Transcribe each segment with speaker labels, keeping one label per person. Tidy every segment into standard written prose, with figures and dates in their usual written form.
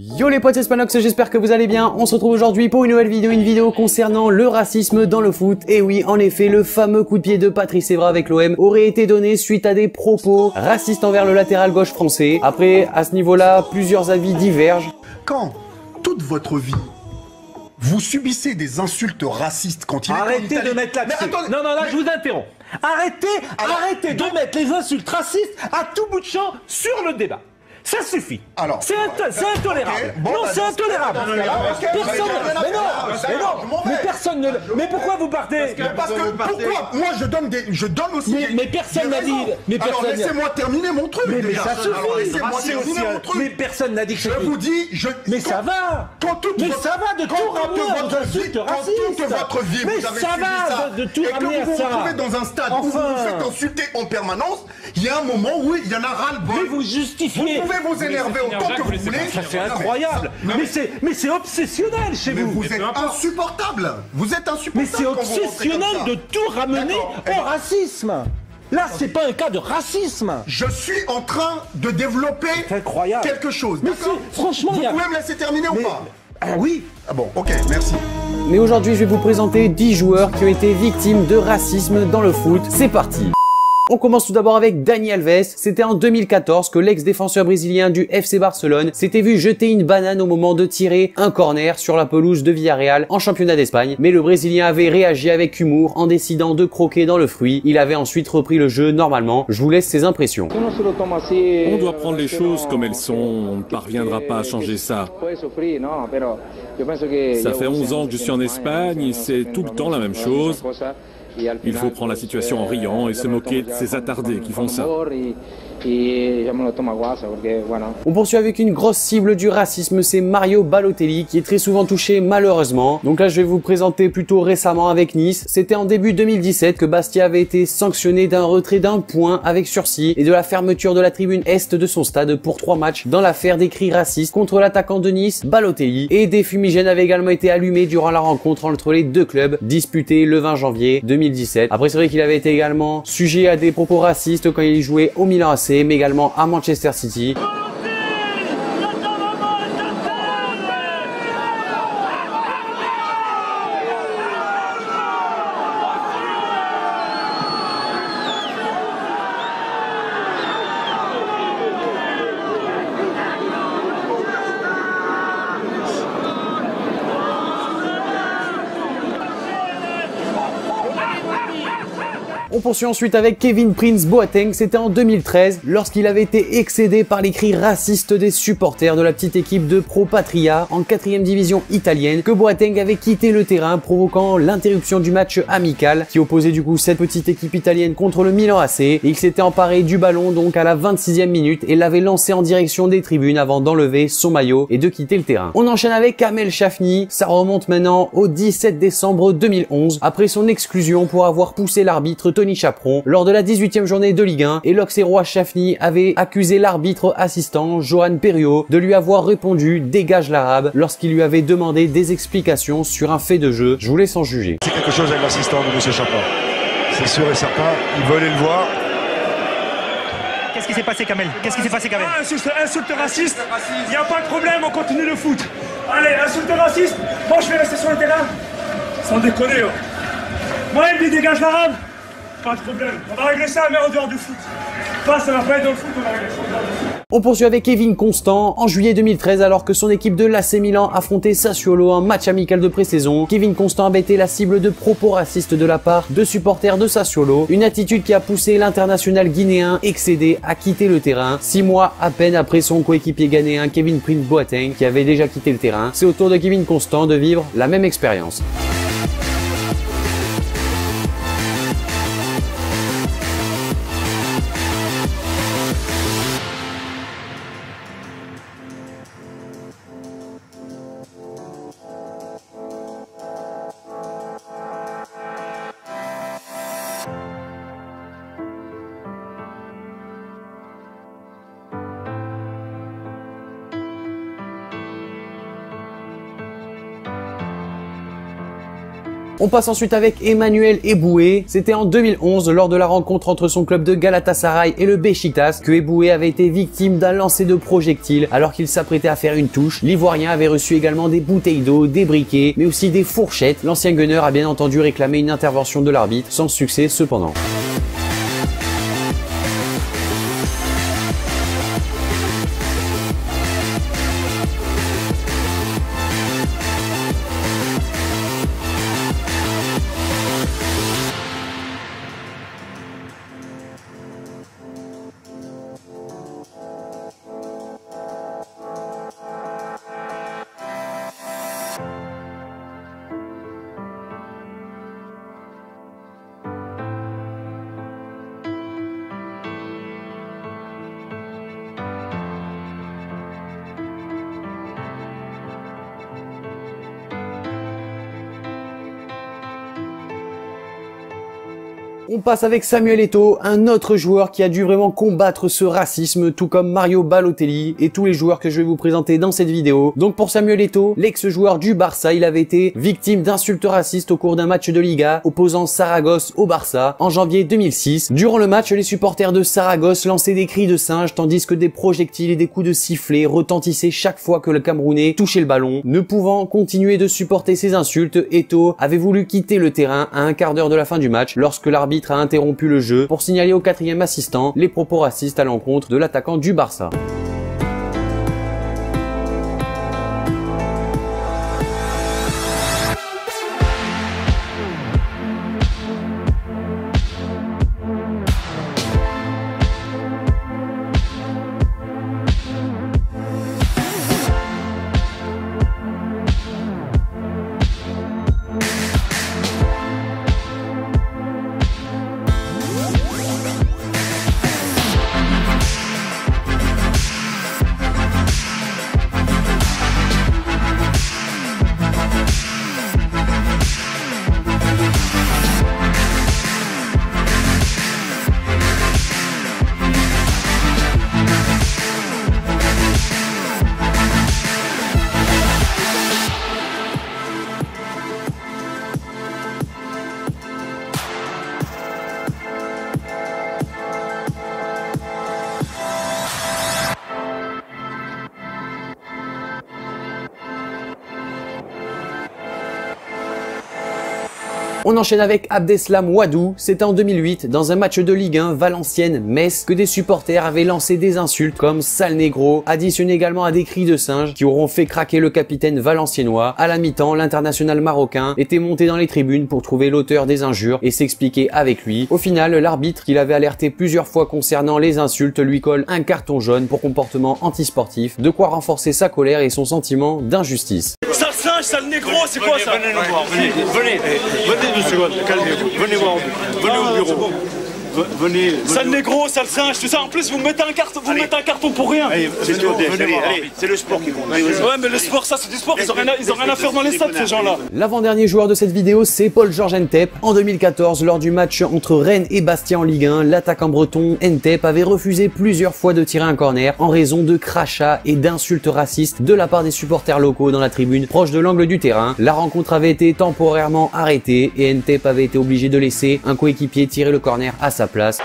Speaker 1: Yo les potes, c'est Spanox, j'espère que vous allez bien. On se retrouve aujourd'hui pour une nouvelle vidéo, concernant le racisme dans le foot. Et oui, en effet, le fameux coup de pied de Patrice Evra avec l'OM aurait été donné suite à des propos racistes envers le latéral gauche français. Après, à ce niveau-là, plusieurs avis divergent.
Speaker 2: Quand toute votre vie, vous subissez des insultes racistes quand il est
Speaker 3: Arrêtez de mettre là-dessus. Non, là, je vous interromps. Arrêtez de mettre les insultes racistes à tout bout de champ sur le débat. Ça suffit.
Speaker 2: Alors,
Speaker 3: c'est intolérable.
Speaker 2: Okay. Bon,
Speaker 3: non, c'est intolérable. Personne ne. Mais pourquoi vous partez?
Speaker 2: Parce que pourquoi moi je donne aussi.
Speaker 3: Mais personne n'a dit.
Speaker 2: Alors laissez-moi terminer mon truc.
Speaker 3: Mais ça suffit. Mais personne n'a dit que
Speaker 2: je vous dis.
Speaker 3: Mais ça va. Ça va de tout ramener aux insultes racistes.
Speaker 2: Toute votre vie,
Speaker 3: mais
Speaker 2: vous avez
Speaker 3: ça va de tout ramener à ça.
Speaker 2: Et que vous vous retrouvez dans un stade où vous vous faites insulter en permanence, il y a un moment où il y en a ras-le-bol.
Speaker 3: Mais vous justifiez.
Speaker 2: Vous pouvez vous énerver autant que vous voulez.
Speaker 3: Ça c'est incroyable. Mais c'est obsessionnel chez vous.
Speaker 2: Vous êtes insupportable. Vous êtes insupportable.
Speaker 3: Mais c'est obsessionnel de tout ramener au racisme. Là, c'est pas un cas de racisme.
Speaker 2: Je suis en train de développer quelque chose.
Speaker 3: Mais franchement,
Speaker 2: vous pouvez me laisser terminer ou pas?
Speaker 3: Oui.
Speaker 2: Ah bon, ok, merci.
Speaker 1: Mais aujourd'hui, je vais vous présenter 10 joueurs qui ont été victimes de racisme dans le foot. C'est parti. On commence tout d'abord avec Dani Alves. C'était en 2014 que l'ex-défenseur brésilien du FC Barcelone s'était vu jeter une banane au moment de tirer un corner sur la pelouse de Villarreal en championnat d'Espagne. Mais le Brésilien avait réagi avec humour en décidant de croquer dans le fruit. Il avait ensuite repris le jeu normalement. Je vous laisse ses impressions.
Speaker 4: On doit prendre les choses comme elles sont. On ne parviendra pas à changer ça. Ça fait 11 ans que je suis en Espagne et c'est tout le temps la même chose. Il faut prendre la situation en riant et se moquer de ces attardés qui font ça.
Speaker 1: On poursuit avec une grosse cible du racisme, c'est Mario Balotelli qui est très souvent touché malheureusement. Donc là je vais vous présenter plutôt récemment avec Nice. C'était en début 2017 que Bastia avait été sanctionné d'un retrait d'un point avec sursis et de la fermeture de la tribune est de son stade pour 3 matchs dans l'affaire des cris racistes contre l'attaquant de Nice, Balotelli. Et des fumigènes avaient également été allumés durant la rencontre entre les deux clubs disputée le 20 janvier 2017. Après c'est vrai qu'il avait été également sujet à des propos racistes quand il jouait au Milan AC mais également à Manchester City. On poursuit ensuite avec Kevin Prince Boateng, c'était en 2013, lorsqu'il avait été excédé par les cris racistes des supporters de la petite équipe de Pro Patria en 4e division italienne, que Boateng avait quitté le terrain, provoquant l'interruption du match amical qui opposait du coup cette petite équipe italienne contre le Milan AC, et il s'était emparé du ballon donc à la 26e minute et l'avait lancé en direction des tribunes avant d'enlever son maillot et de quitter le terrain. On enchaîne avec Kamel Chafni, ça remonte maintenant au 17 décembre 2011, après son exclusion pour avoir poussé l'arbitre Tony Chaperon lors de la 18e journée de Ligue 1, et l'Auxerrois Chafni avait accusé l'arbitre assistant Johan Perriot de lui avoir répondu dégage l'arabe lorsqu'il lui avait demandé des explications sur un fait de jeu. Je vous laisse en juger.
Speaker 5: C'est quelque chose avec l'assistant de monsieur Chaperon. C'est sûr et certain, il veut aller le voir.
Speaker 6: Qu'est-ce qui s'est passé, Kamel? Qu'est-ce qui s'est passé, Kamel?
Speaker 7: Insulte raciste, il n'y a pas de problème, on continue le foot. Allez, insulte raciste, moi je vais rester sur le terrain. Sans déconner, moi il me dit dégage l'arabe. Pas de problème, on va régler ça, mais en dehors du foot. Pas, ça va pas être dans le foot, on va régler ça.
Speaker 1: On poursuit avec Kevin Constant en juillet 2013 alors que son équipe de l'AC Milan affrontait Sassuolo en match amical de pré-saison. Kevin Constant avait été la cible de propos racistes de la part de supporters de Sassuolo, une attitude qui a poussé l'international guinéen excédé à quitter le terrain 6 mois à peine après son coéquipier ghanéen Kevin Prince Boateng qui avait déjà quitté le terrain. C'est au tour de Kevin Constant de vivre la même expérience. On passe ensuite avec Emmanuel Eboué. C'était en 2011 lors de la rencontre entre son club de Galatasaray et le Beşiktaş que Eboué avait été victime d'un lancer de projectiles alors qu'il s'apprêtait à faire une touche. L'Ivoirien avait reçu également des bouteilles d'eau, des briquets, mais aussi des fourchettes. L'ancien gunner a bien entendu réclamé une intervention de l'arbitre, sans succès cependant. On passe avec Samuel Eto'o, un autre joueur qui a dû vraiment combattre ce racisme, tout comme Mario Balotelli et tous les joueurs que je vais vous présenter dans cette vidéo. Donc pour Samuel Eto'o, l'ex-joueur du Barça, il avait été victime d'insultes racistes au cours d'un match de Liga opposant Saragosse au Barça en janvier 2006. Durant le match, les supporters de Saragosse lançaient des cris de singe tandis que des projectiles et des coups de sifflet retentissaient chaque fois que le Camerounais touchait le ballon. Ne pouvant continuer de supporter ces insultes, Eto'o avait voulu quitter le terrain à un quart d'heure de la fin du match lorsque l'arbitre a interrompu le jeu pour signaler au 4e assistant les propos racistes à l'encontre de l'attaquant du Barça. On enchaîne avec Abdeslam Ouadou. C'était en 2008, dans un match de Ligue 1 Valenciennes-Metz, que des supporters avaient lancé des insultes comme sale négro, additionné également à des cris de singe qui auront fait craquer le capitaine valenciennois. À la mi-temps, l'international marocain était monté dans les tribunes pour trouver l'auteur des injures et s'expliquer avec lui. Au final, l'arbitre, qui l'avait alerté plusieurs fois concernant les insultes, lui colle un carton jaune pour comportement antisportif, de quoi renforcer sa colère et son sentiment d'injustice.
Speaker 7: Sale singe, sale négro, c'est quoi ça?
Speaker 5: Venez nous voir, venez 2 secondes, calmez-vous, venez voir, venez au bureau. Venez.
Speaker 7: Sale négro, sale singe, tout ça. En plus, vous me mettez un carton pour rien.
Speaker 5: Allez, c'est le sport qui compte.
Speaker 7: Ouais, mais le sport, ça c'est du sport. Ils ont rien à faire dans les stades, ces gens-là.
Speaker 1: L'avant-dernier joueur de cette vidéo, c'est Paul-Georges Ntep. En 2014, lors du match entre Rennes et Bastia en Ligue 1, l'attaquant breton Ntep avait refusé plusieurs fois de tirer un corner en raison de crachats et d'insultes racistes de la part des supporters locaux dans la tribune proche de l'angle du terrain. La rencontre avait été temporairement arrêtée et Ntep avait été obligé de laisser un coéquipier tirer le corner à sa place.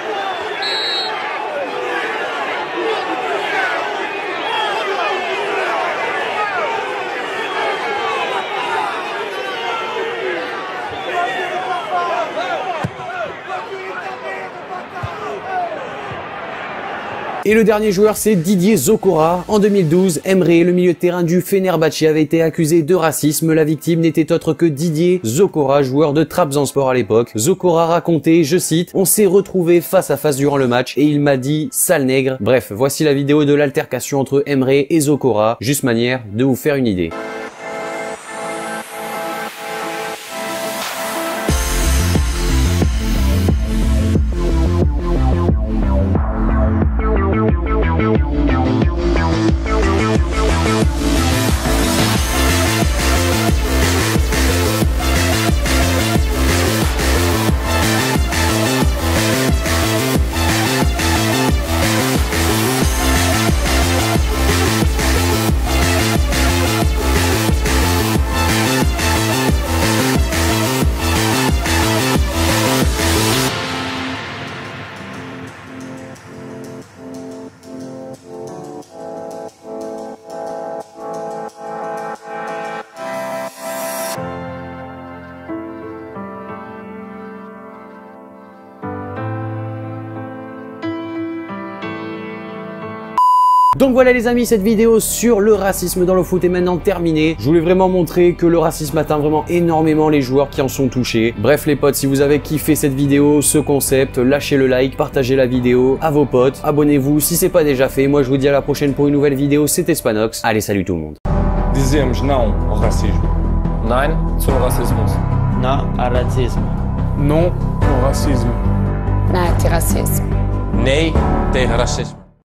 Speaker 1: Et le dernier joueur, c'est Didier Zokora. En 2012, Emre, le milieu de terrain du Fenerbahçe, avait été accusé de racisme. La victime n'était autre que Didier Zokora, joueur de Trabzonspor à l'époque. Zokora racontait, je cite, « On s'est retrouvés face à face durant le match et il m'a dit « sale nègre ». Bref, voici la vidéo de l'altercation entre Emre et Zokora, juste manière de vous faire une idée. Donc voilà les amis, cette vidéo sur le racisme dans le foot est maintenant terminée. Je voulais vraiment montrer que le racisme atteint vraiment énormément les joueurs qui en sont touchés. Bref les potes, si vous avez kiffé cette vidéo, ce concept, lâchez le like, partagez la vidéo à vos potes, abonnez-vous si c'est pas déjà fait. Moi je vous dis à la prochaine pour une nouvelle vidéo, c'était Spanox. Allez, salut tout le monde.
Speaker 8: Dizemos não ao racismo.
Speaker 9: Nein zum Rassismus.
Speaker 10: Na ao racismo.
Speaker 8: Non au racisme.
Speaker 11: Na tegen racisme.
Speaker 9: Nee tegen racisme.